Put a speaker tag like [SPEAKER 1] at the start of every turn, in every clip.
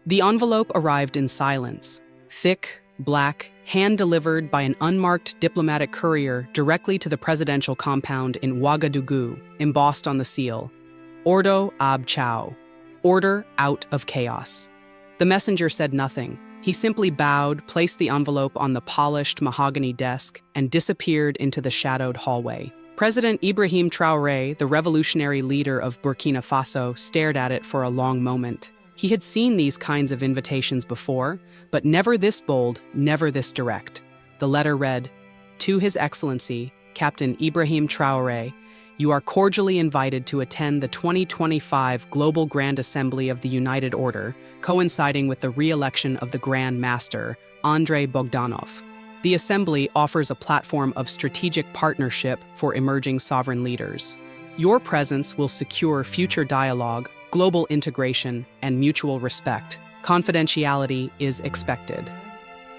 [SPEAKER 1] The envelope arrived in silence, thick, black, hand-delivered by an unmarked diplomatic courier directly to the presidential compound in Ouagadougou, embossed on the seal, Ordo ab Chao, order out of chaos. The messenger said nothing. He simply bowed, placed the envelope on the polished mahogany desk, and disappeared into the shadowed hallway. President Ibrahim Traoré, the revolutionary leader of Burkina Faso, stared at it for a long moment. He had seen these kinds of invitations before, but never this bold, never this direct. The letter read, "To His Excellency, Captain Ibrahim Traoré, you are cordially invited to attend the 2025 Global Grand Assembly of the United Order, coinciding with the re-election of the Grand Master Andrei Bogdanov. The Assembly offers a platform of strategic partnership for emerging sovereign leaders. Your presence will secure future dialogue, global integration, and mutual respect. Confidentiality is expected."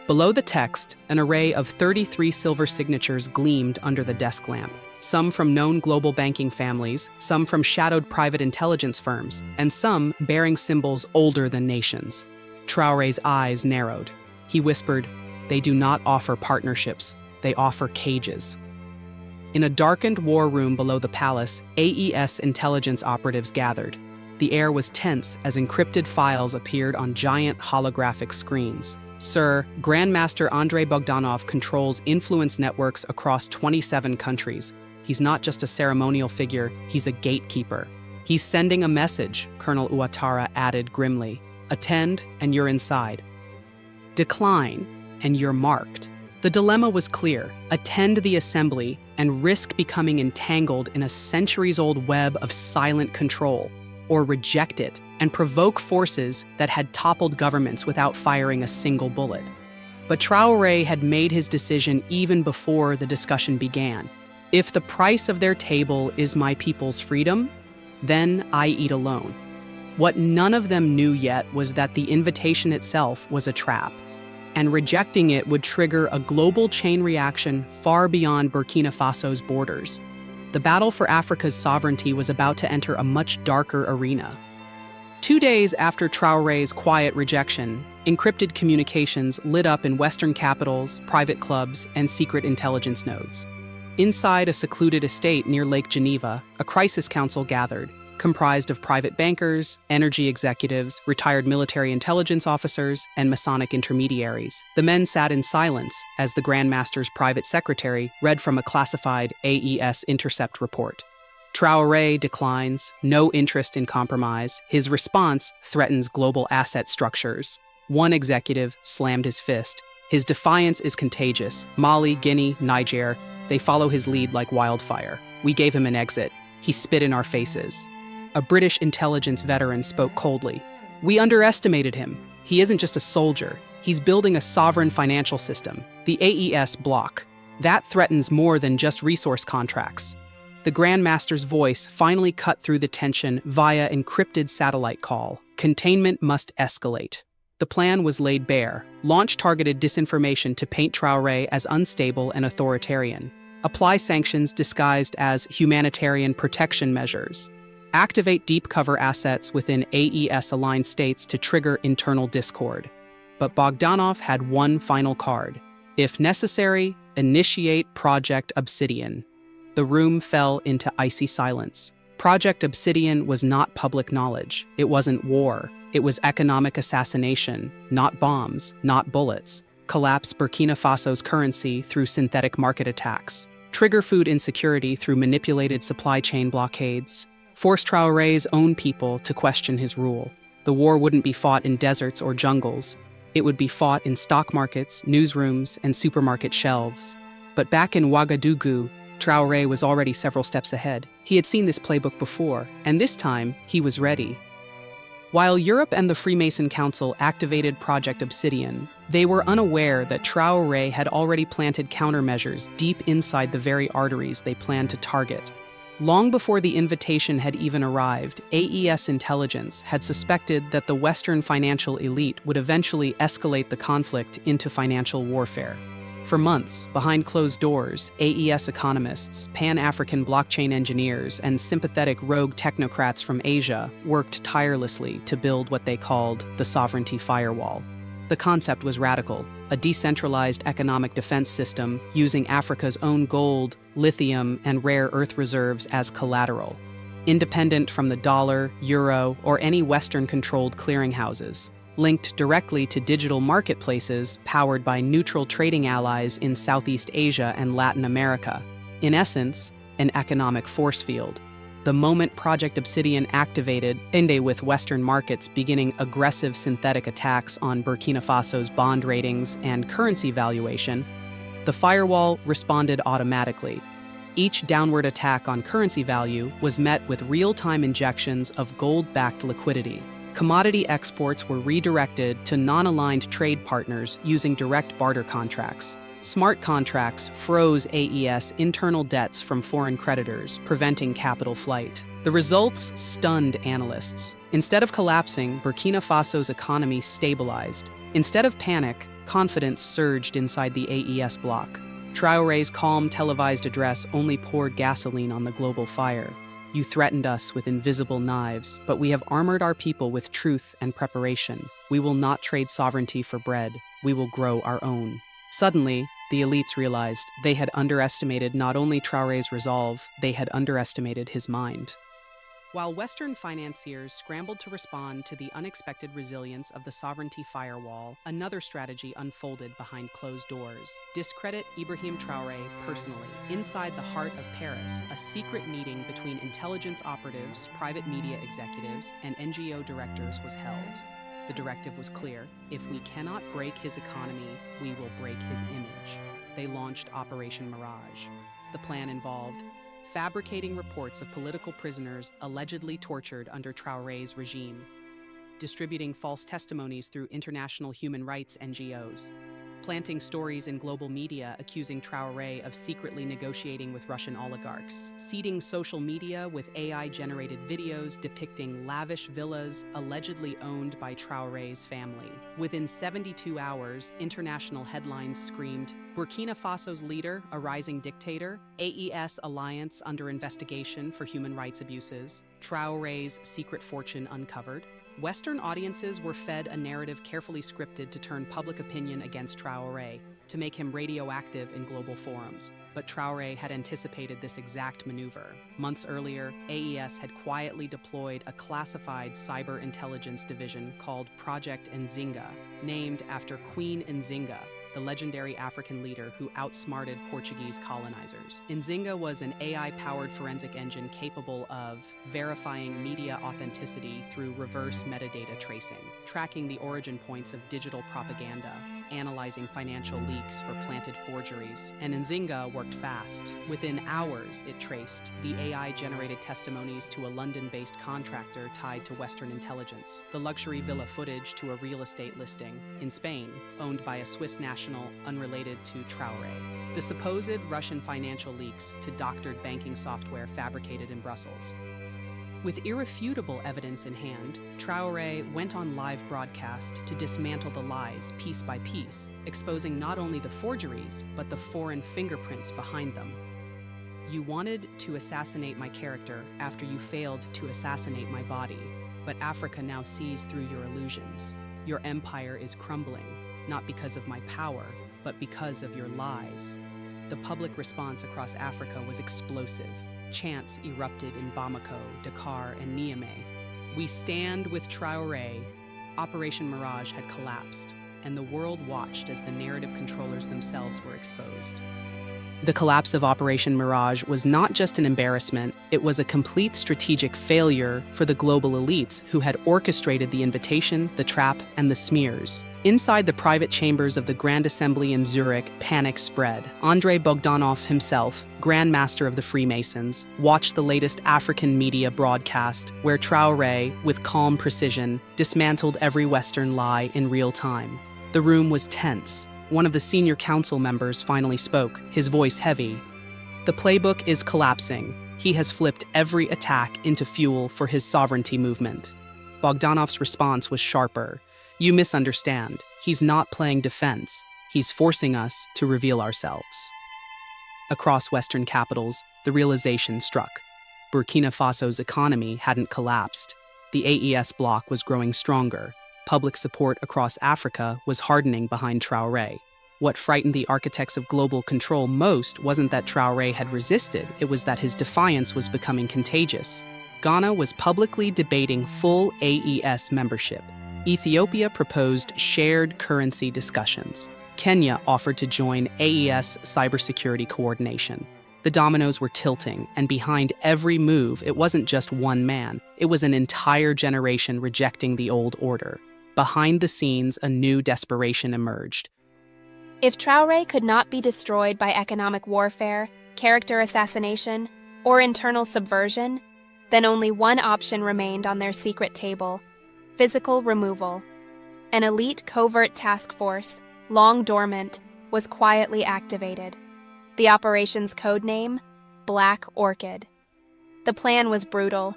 [SPEAKER 1] Below the text, an array of 33 silver signatures gleamed under the desk lamp. Some from known global banking families, some from shadowed private intelligence firms, and some bearing symbols older than nations. Traoré's eyes narrowed. He whispered, "They do not offer partnerships, they offer cages." In a darkened war room below the palace, AES intelligence operatives gathered. The air was tense as encrypted files appeared on giant holographic screens. "Sir, Grand Master Andrei Bogdanov controls influence networks across 27 countries. He's not just a ceremonial figure, he's a gatekeeper. He's sending a message," Colonel Ouattara added grimly. "Attend, and you're inside. Decline, and you're marked." The dilemma was clear: attend the assembly and risk becoming entangled in a centuries-old web of silent control, or reject it and provoke forces that had toppled governments without firing a single bullet. But Traoré had made his decision even before the discussion began. If the price of their table is my people's freedom, then I eat alone. What none of them knew yet was that the invitation itself was a trap, and rejecting it would trigger a global chain reaction far beyond Burkina Faso's borders. The battle for Africa's sovereignty was about to enter a much darker arena. 2 days after Traoré's quiet rejection, encrypted communications lit up in Western capitals, private clubs, and secret intelligence nodes. Inside a secluded estate near Lake Geneva, a crisis council gathered, comprised of private bankers, energy executives, retired military intelligence officers, and Masonic intermediaries. The men sat in silence as the Grand Master's private secretary read from a classified AES intercept report. Traoré declines, no interest in compromise. His response threatens global asset structures. One executive slammed his fist. His defiance is contagious. Mali, Guinea, Niger, they follow his lead like wildfire. We gave him an exit. He spit in our faces. A British intelligence veteran spoke coldly. "We underestimated him. He isn't just a soldier. He's building a sovereign financial system, the AES bloc. That threatens more than just resource contracts." The Grand Master's voice finally cut through the tension via encrypted satellite call. Containment must escalate. The plan was laid bare. Launch targeted disinformation to paint Traoré as unstable and authoritarian. Apply sanctions disguised as humanitarian protection measures. Activate deep cover assets within AES-aligned states to trigger internal discord. But Bogdanov had one final card. If necessary, initiate Project Obsidian. The room fell into icy silence. Project Obsidian was not public knowledge. It wasn't war. It was economic assassination, not bombs, not bullets. Collapse Burkina Faso's currency through synthetic market attacks. Trigger food insecurity through manipulated supply chain blockades. Force Traoré's own people to question his rule. The war wouldn't be fought in deserts or jungles. It would be fought in stock markets, newsrooms, and supermarket shelves. But back in Ouagadougou, Traoré was already several steps ahead. He had seen this playbook before, and this time, he was ready. While Europe and the Freemason Council activated Project Obsidian, they were unaware that Traoré had already planted countermeasures deep inside the very arteries they planned to target. Long before the invitation had even arrived, AES intelligence had suspected that the Western financial elite would eventually escalate the conflict into financial warfare. For months, behind closed doors, AES economists, Pan-African blockchain engineers, and sympathetic rogue technocrats from Asia worked tirelessly to build what they called the Sovereignty Firewall. The concept was radical: a decentralized economic defense system using Africa's own gold, lithium, and rare earth reserves as collateral, independent from the dollar, euro, or any Western-controlled clearinghouses, linked directly to digital marketplaces powered by neutral trading allies in Southeast Asia and Latin America. In essence, an economic force field. The moment Project Obsidian activated, with Western markets beginning aggressive synthetic attacks on Burkina Faso's bond ratings and currency valuation, the firewall responded automatically. Each downward attack on currency value was met with real-time injections of gold-backed liquidity. Commodity exports were redirected to non-aligned trade partners using direct barter contracts. Smart contracts froze AES internal debts from foreign creditors, preventing capital flight. The results stunned analysts. Instead of collapsing, Burkina Faso's economy stabilized. Instead of panic, confidence surged inside the AES bloc. Traoré's calm televised address only poured gasoline on the global fire. You threatened us with invisible knives, but we have armored our people with truth and preparation. We will not trade sovereignty for bread. We will grow our own. Suddenly, the elites realized they had underestimated not only Traoré's resolve, they had underestimated his mind. While Western financiers scrambled to respond to the unexpected resilience of the Sovereignty Firewall, another strategy unfolded behind closed doors. Discredit Ibrahim Traoré personally. Inside the heart of Paris, a secret meeting between intelligence operatives, private media executives, and NGO directors was held. The directive was clear: if we cannot break his economy, we will break his image. They launched Operation Mirage. The plan involved fabricating reports of political prisoners allegedly tortured under Traoré's regime, distributing false testimonies through international human rights NGOs, planting stories in global media accusing Traoré of secretly negotiating with Russian oligarchs, seeding social media with AI-generated videos depicting lavish villas allegedly owned by Traoré's family. Within 72 hours, international headlines screamed, "Burkina Faso's leader, a rising dictator, AES alliance under investigation for human rights abuses, Traoré's secret fortune uncovered." Western audiences were fed a narrative carefully scripted to turn public opinion against Traoré, to make him radioactive in global forums. But Traoré had anticipated this exact maneuver. Months earlier, AES had quietly deployed a classified cyber intelligence division called Project Nzinga, named after Queen Nzinga, the legendary African leader who outsmarted Portuguese colonizers. Nzinga was an AI-powered forensic engine capable of verifying media authenticity through reverse metadata tracing, tracking the origin points of digital propaganda, analyzing financial leaks for planted forgeries. And Nzinga worked fast. Within hours, it traced the AI-generated testimonies to a London-based contractor tied to Western intelligence, the luxury villa footage to a real estate listing in Spain, owned by a Swiss national unrelated to Traoré, the supposed Russian financial leaks to doctored banking software fabricated in Brussels. With irrefutable evidence in hand, Traoré went on live broadcast to dismantle the lies piece by piece, exposing not only the forgeries, but the foreign fingerprints behind them. You wanted to assassinate my character after you failed to assassinate my body, but Africa now sees through your illusions. Your empire is crumbling, not because of my power, but because of your lies. The public response across Africa was explosive. Chants erupted in Bamako, Dakar, and Niamey. "We stand with Traoré." Operation Mirage had collapsed, and the world watched as the narrative controllers themselves were exposed. The collapse of Operation Mirage was not just an embarrassment, it was a complete strategic failure for the global elites who had orchestrated the invitation, the trap, and the smears. Inside the private chambers of the Grand Assembly in Zurich, panic spread. Andrei Bogdanov himself, Grand Master of the Freemasons, watched the latest African media broadcast, where Traoré, with calm precision, dismantled every Western lie in real time. The room was tense. One of the senior council members finally spoke, his voice heavy. "The playbook is collapsing. He has flipped every attack into fuel for his sovereignty movement." Bogdanov's response was sharper. "You misunderstand. He's not playing defense. He's forcing us to reveal ourselves. Across Western capitals, the realization struck. Burkina Faso's economy hadn't collapsed. The AES bloc was growing stronger. Public support across Africa was hardening behind Traoré. What frightened the architects of global control most wasn't that Traoré had resisted, it was that his defiance was becoming contagious. Ghana was publicly debating full AES membership. Ethiopia proposed shared currency discussions. Kenya offered to join AES cybersecurity coordination. The dominoes were tilting, and behind every move, it wasn't just one man. It was an entire generation rejecting the old order. Behind the scenes, a new desperation emerged.
[SPEAKER 2] If Traoré could not be destroyed by economic warfare, character assassination, or internal subversion, then only one option remained on their secret table: physical removal. An elite covert task force, long dormant, was quietly activated. The operation's codename, Black Orchid. The plan was brutal.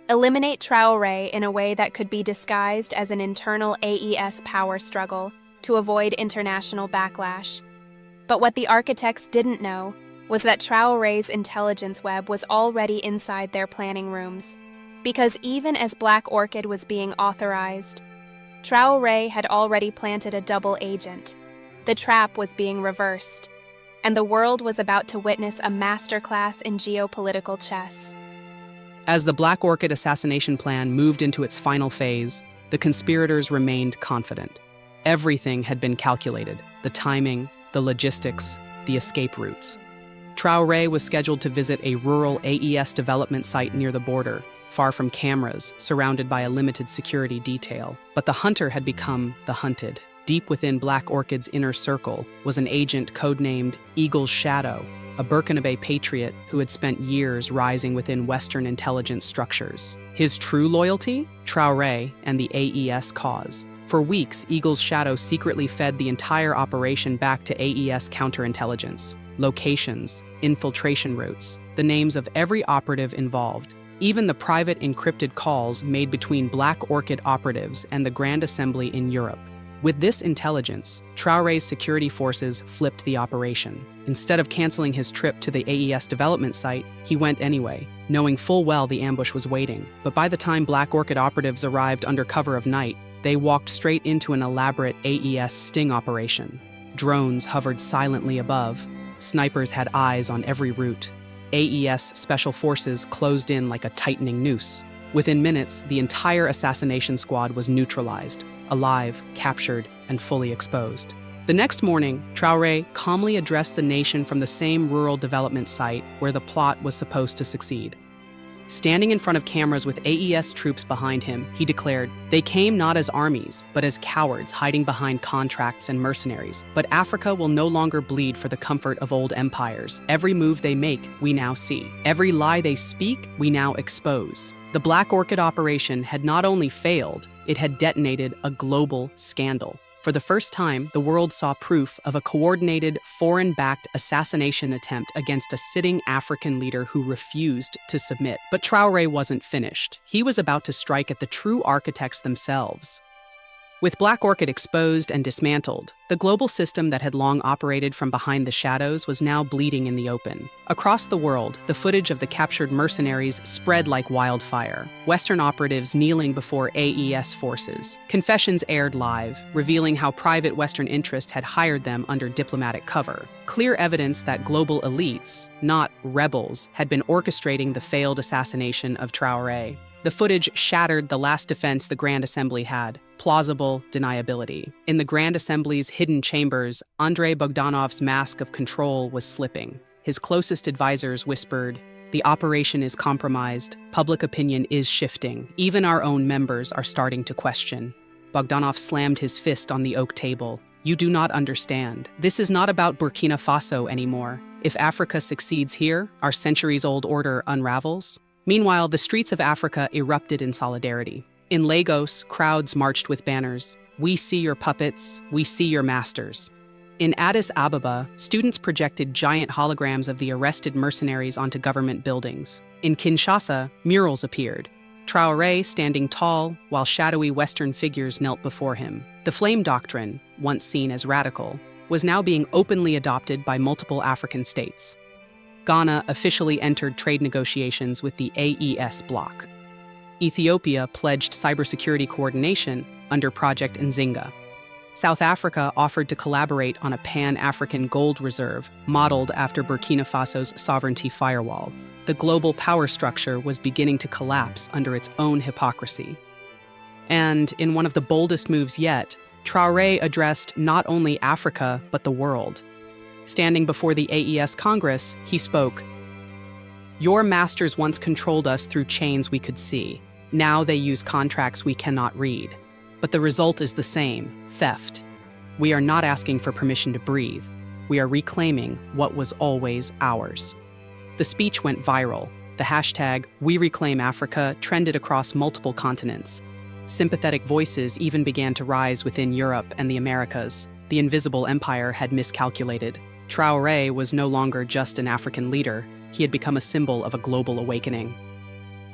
[SPEAKER 2] Eliminate Traoré in a way that could be disguised as an internal AES power struggle to avoid international backlash. But what the architects didn't know was that Traoré's intelligence web was already inside their planning rooms. Because even as Black Orchid was being authorized, Traoré had already planted a double agent. The trap was being reversed, and the world was about to witness a masterclass in geopolitical chess.
[SPEAKER 1] As the Black Orchid assassination plan moved into its final phase, the conspirators remained confident. Everything had been calculated: the timing, the logistics, the escape routes. Traoré was scheduled to visit a rural AES development site near the border, far from cameras, surrounded by a limited security detail. But the hunter had become the hunted. Deep within Black Orchid's inner circle was an agent codenamed Eagle's Shadow, a Burkina patriot who had spent years rising within Western intelligence structures. His true loyalty? Traoré and the AES cause. For weeks, Eagle's Shadow secretly fed the entire operation back to AES counterintelligence. Locations, infiltration routes, the names of every operative involved. Even the private encrypted calls made between Black Orchid operatives and the Grand Assembly in Europe. With this intelligence, Traoré's security forces flipped the operation. Instead of canceling his trip to the AES development site, he went anyway, knowing full well the ambush was waiting. But by the time Black Orchid operatives arrived under cover of night, they walked straight into an elaborate AES sting operation. Drones hovered silently above. Snipers had eyes on every route. AES special forces closed in like a tightening noose. Within minutes, the entire assassination squad was neutralized, alive, captured, and fully exposed. The next morning, Traoré calmly addressed the nation from the same rural development site where the plot was supposed to succeed. Standing in front of cameras with AES troops behind him, he declared, "They came not as armies, but as cowards hiding behind contracts and mercenaries. But Africa will no longer bleed for the comfort of old empires. Every move they make, we now see. Every lie they speak, we now expose." The Black Orchid operation had not only failed, it had detonated a global scandal. For the first time, the world saw proof of a coordinated, foreign-backed assassination attempt against a sitting African leader who refused to submit. But Traoré wasn't finished. He was about to strike at the true architects themselves. With Black Orchid exposed and dismantled, the global system that had long operated from behind the shadows was now bleeding in the open. Across the world, the footage of the captured mercenaries spread like wildfire. Western operatives kneeling before AES forces. Confessions aired live, revealing how private Western interests had hired them under diplomatic cover. Clear evidence that global elites, not rebels, had been orchestrating the failed assassination of Traoré. The footage shattered the last defense the Grand Assembly had: plausible deniability. In the Grand Assembly's hidden chambers, Andrei Bogdanov's mask of control was slipping. His closest advisors whispered, "The operation is compromised. Public opinion is shifting. Even our own members are starting to question." Bogdanov slammed his fist on the oak table. "You do not understand. This is not about Burkina Faso anymore. If Africa succeeds here, our centuries-old order unravels." Meanwhile, the streets of Africa erupted in solidarity. In Lagos, crowds marched with banners, "We see your puppets, we see your masters." In Addis Ababa, students projected giant holograms of the arrested mercenaries onto government buildings. In Kinshasa, murals appeared, Traoré standing tall while shadowy Western figures knelt before him. The flame doctrine, once seen as radical, was now being openly adopted by multiple African states. Ghana officially entered trade negotiations with the AES bloc. Ethiopia pledged cybersecurity coordination under Project Nzinga. South Africa offered to collaborate on a Pan-African gold reserve modeled after Burkina Faso's Sovereignty Firewall. The global power structure was beginning to collapse under its own hypocrisy. And in one of the boldest moves yet, Traoré addressed not only Africa, but the world. Standing before the AES Congress, he spoke, "Your masters once controlled us through chains we could see. Now they use contracts we cannot read. But the result is the same, theft. We are not asking for permission to breathe. We are reclaiming what was always ours." The speech went viral. The hashtag #WeReclaimAfrica trended across multiple continents. Sympathetic voices even began to rise within Europe and the Americas. The invisible empire had miscalculated. Traoré was no longer just an African leader. He had become a symbol of a global awakening.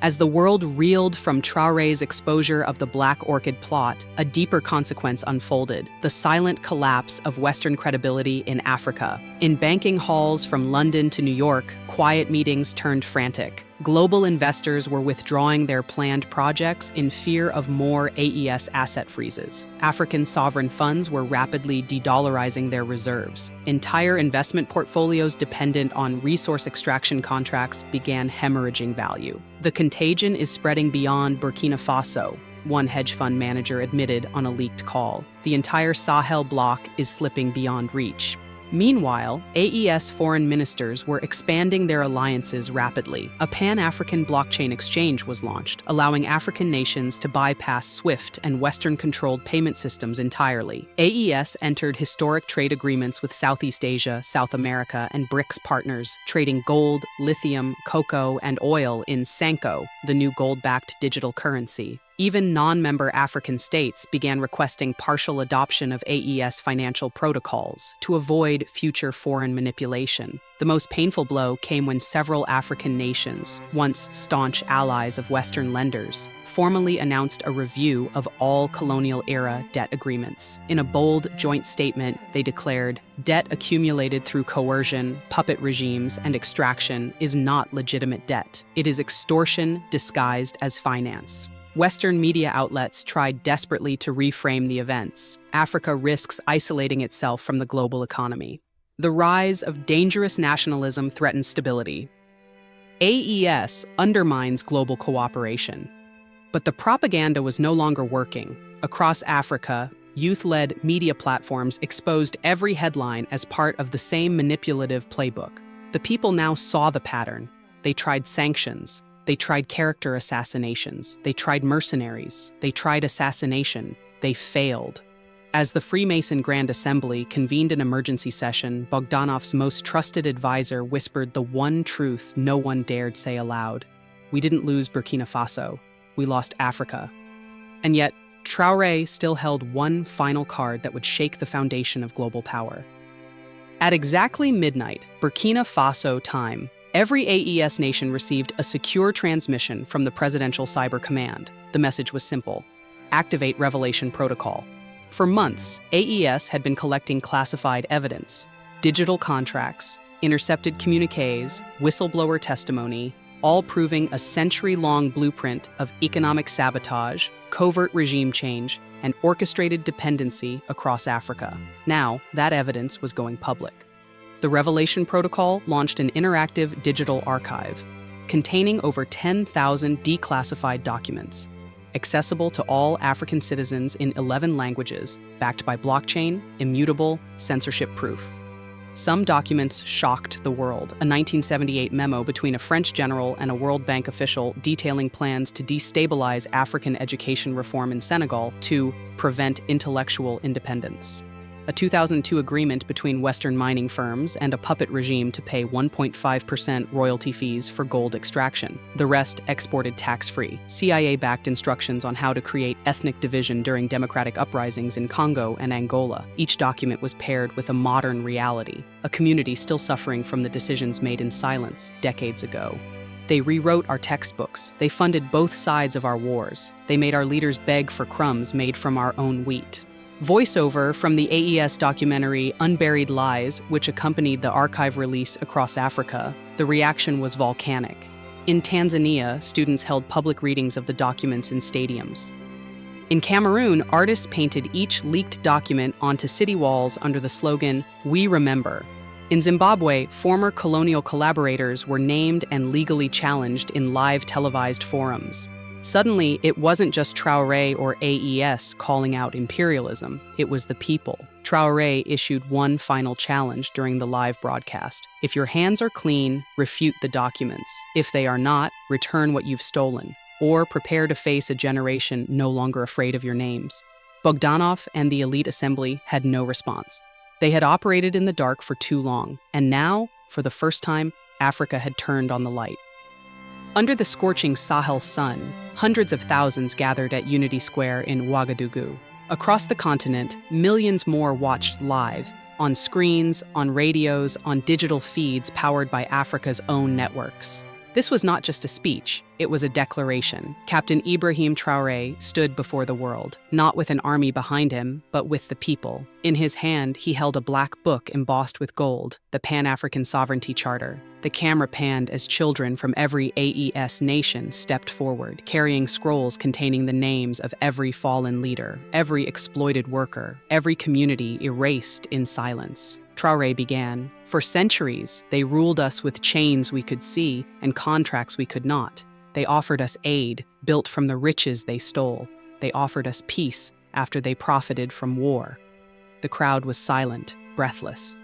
[SPEAKER 1] As the world reeled from Traoré's exposure of the Black Orchid plot, a deeper consequence unfolded: the silent collapse of Western credibility in Africa. In banking halls from London to New York, quiet meetings turned frantic. Global investors were withdrawing their planned projects in fear of more AES asset freezes. African sovereign funds were rapidly de-dollarizing their reserves. Entire investment portfolios dependent on resource extraction contracts began hemorrhaging value. The contagion is spreading beyond Burkina Faso, one hedge fund manager admitted on a leaked call. The entire Sahel bloc is slipping beyond reach. Meanwhile, AES foreign ministers were expanding their alliances rapidly. A Pan-African blockchain exchange was launched, allowing African nations to bypass SWIFT and Western-controlled payment systems entirely. AES entered historic trade agreements with Southeast Asia, South America, and BRICS partners, trading gold, lithium, cocoa, and oil in Sanko, the new gold-backed digital currency. Even non-member African states began requesting partial adoption of AES financial protocols to avoid future foreign manipulation. The most painful blow came when several African nations, once staunch allies of Western lenders, formally announced a review of all colonial-era debt agreements. In a bold joint statement, they declared, "Debt accumulated through coercion, puppet regimes, and extraction is not legitimate debt. It is extortion disguised as finance." Western media outlets tried desperately to reframe the events. Africa risks isolating itself from the global economy. The rise of dangerous nationalism threatens stability. AES undermines global cooperation. But the propaganda was no longer working. Across Africa, youth-led media platforms exposed every headline as part of the same manipulative playbook. The people now saw the pattern. They tried sanctions. They tried character assassinations. They tried mercenaries. They tried assassination. They failed. As the Freemason Grand Assembly convened an emergency session, Bogdanov's most trusted advisor whispered the one truth no one dared say aloud. We didn't lose Burkina Faso. We lost Africa. And yet, Traoré still held one final card that would shake the foundation of global power. At exactly midnight, Burkina Faso time, every AES nation received a secure transmission from the Presidential Cyber Command. The message was simple: activate Revelation Protocol. For months, AES had been collecting classified evidence, digital contracts, intercepted communiques, whistleblower testimony, all proving a century-long blueprint of economic sabotage, covert regime change, and orchestrated dependency across Africa. Now, that evidence was going public. The Revelation Protocol launched an interactive digital archive containing over 10,000 declassified documents, accessible to all African citizens in 11 languages, backed by blockchain, immutable, censorship-proof. Some documents shocked the world. A 1978 memo between a French general and a World Bank official detailing plans to destabilize African education reform in Senegal to prevent intellectual independence. A 2002 agreement between Western mining firms and a puppet regime to pay 1.5% royalty fees for gold extraction. The rest exported tax-free. CIA-backed instructions on how to create ethnic division during democratic uprisings in Congo and Angola. Each document was paired with a modern reality, a community still suffering from the decisions made in silence decades ago. They rewrote our textbooks. They funded both sides of our wars. They made our leaders beg for crumbs made from our own wheat. Voiceover from the AES documentary Unburied Lies, which accompanied the archive release across Africa, the reaction was volcanic. In Tanzania, students held public readings of the documents in stadiums. In Cameroon, artists painted each leaked document onto city walls under the slogan, "We Remember." In Zimbabwe, former colonial collaborators were named and legally challenged in live televised forums. Suddenly, it wasn't just Traoré or AES calling out imperialism, it was the people. Traoré issued one final challenge during the live broadcast. If your hands are clean, refute the documents. If they are not, return what you've stolen. Or prepare to face a generation no longer afraid of your names. Bogdanov and the elite assembly had no response. They had operated in the dark for too long, and now, for the first time, Africa had turned on the light. Under the scorching Sahel sun, hundreds of thousands gathered at Unity Square in Ouagadougou. Across the continent, millions more watched live, on screens, on radios, on digital feeds powered by Africa's own networks. This was not just a speech, it was a declaration. Captain Ibrahim Traoré stood before the world, not with an army behind him, but with the people. In his hand, he held a black book embossed with gold, the Pan-African Sovereignty Charter. The camera panned as children from every AES nation stepped forward, carrying scrolls containing the names of every fallen leader, every exploited worker, every community erased in silence. Traoré began. For centuries, they ruled us with chains we could see and contracts we could not. They offered us aid, built from the riches they stole. They offered us peace after they profited from war. The crowd was silent, breathless.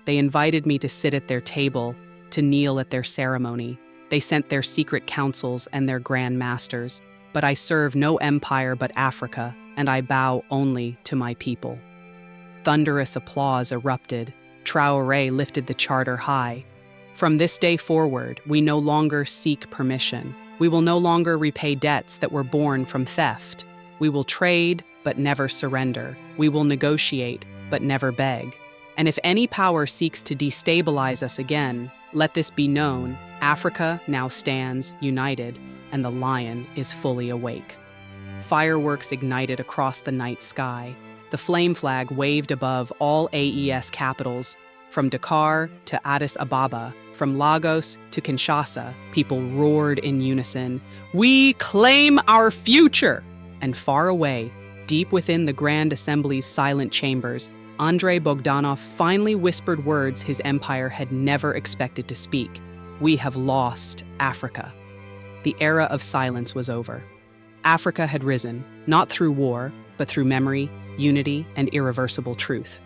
[SPEAKER 1] They invited me to sit at their table, to kneel at their ceremony. They sent their secret councils and their grand masters. But I serve no empire but Africa, and I bow only to my people. Thunderous applause erupted. Traoré lifted the charter high. From this day forward, we no longer seek permission. We will no longer repay debts that were born from theft. We will trade, but never surrender. We will negotiate, but never beg. And if any power seeks to destabilize us again, let this be known, Africa now stands united, and the lion is fully awake. Fireworks ignited across the night sky. The flame flag waved above all AES capitals. From Dakar to Addis Ababa, from Lagos to Kinshasa, people roared in unison, "We claim our future!" And far away, deep within the Grand Assembly's silent chambers, Andrei Bogdanov finally whispered words his empire had never expected to speak. "We have lost Africa." The era of silence was over. Africa had risen, not through war, but through memory, unity, and irreversible truth.